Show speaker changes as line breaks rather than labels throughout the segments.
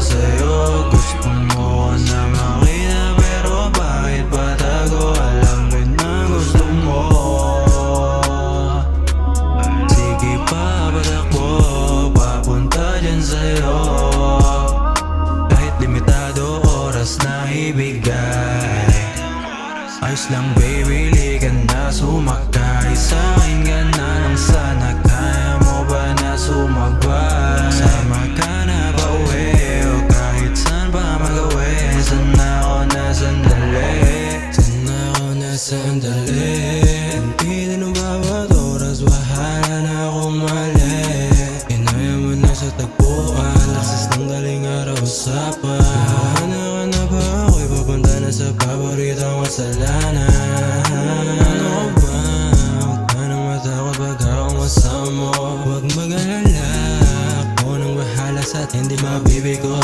sa'yo. Gusto mo na makita pero bakit patago? Alam ko na gusto mo. Sige pa, patakbo, papunta dyan sa'yo. Kahit limitado oras na ibigay. Ayos lang baby, li ka na sumakay. Sa'kin ka na lang sana, kaya mo ba na sumagway? Sama ka na pa uwi o kahit saan pa mag-away. Sana ako na sandali, sana ako na sandali. Hindi din ang bawat oras, bahala na akong mali. Kinaya mo na sa tagpuan, lakas ng daling araw usapan. Hahana ka na ba ako'y papunta na sa paboritong kasalanan? Ano ba? Huwag ka nang matakot pag akong kasama mo. Huwag mag-alala, ako nang bahala sa't hindi mabibigo.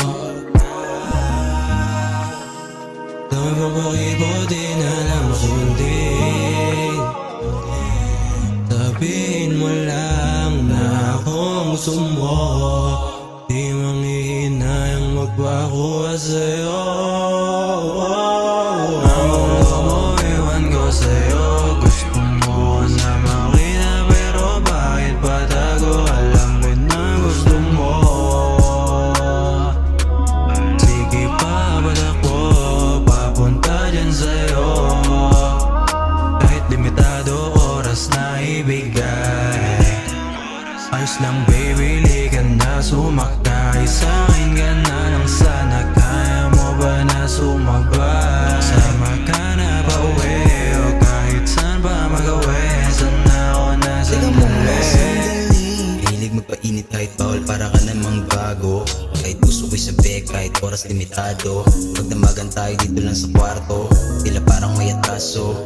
Dami pang pakipot, di na lang masundin. Sabihin mo lang na akong gusto mo. Di manghihinayang magpakuha sa'yo. Ang mundo mo, iwan ko sa'yo. Gusto mo na makita pero bakit patago? Alam ko na gusto mo. Sige pa, patakbo, papunta dyan sa'yo. Kahit limitado oras na ibigay. Ayos lang baby, li ka na sumakay. Sa'kin ka na lang sana, kaya mo ba na sumagway? Sama ka na pa uwi o kahit saan pa mag-away. Sana ako na sandali.
Hilig magpainit kahit bawal, para ka namang bago. Kahit gusto ko'y sabi, kahit oras limitado. Pag damagan tayo dito lang sa kwarto, tila parang may atraso.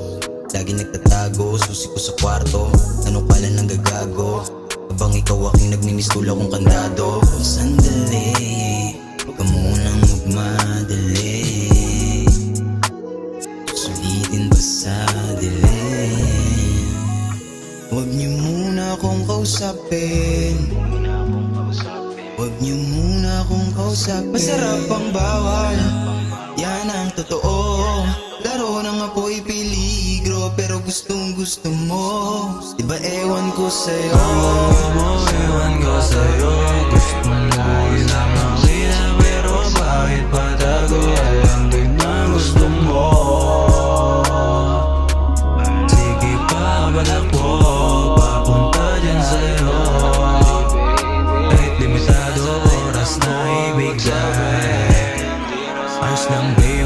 Lagi nagtatago, susi ko sa kwarto. Ano pala nang gagago? Habang ikaw aking nagmimistola kong kandado. Sandali, huwag ka munang magmadali. Sulitin ba sa dilim? Huwag niyo muna akong kausapin. Huwag niyo muna akong kausapin. Masarap ang bawal, yan ang totoo. Laro ng apoy peligro, pero gustong gusto mo. Diba ewan ko sa'yo?
Ang mundo mo, iwan ko sa'yo. Gusto mo na makita pero bakit patago? Alam ko na gusto mo. Sige pa, patakbo, papunta dyan sa'yo. Kahit limitado oras na ibigay. Ayos lang baby,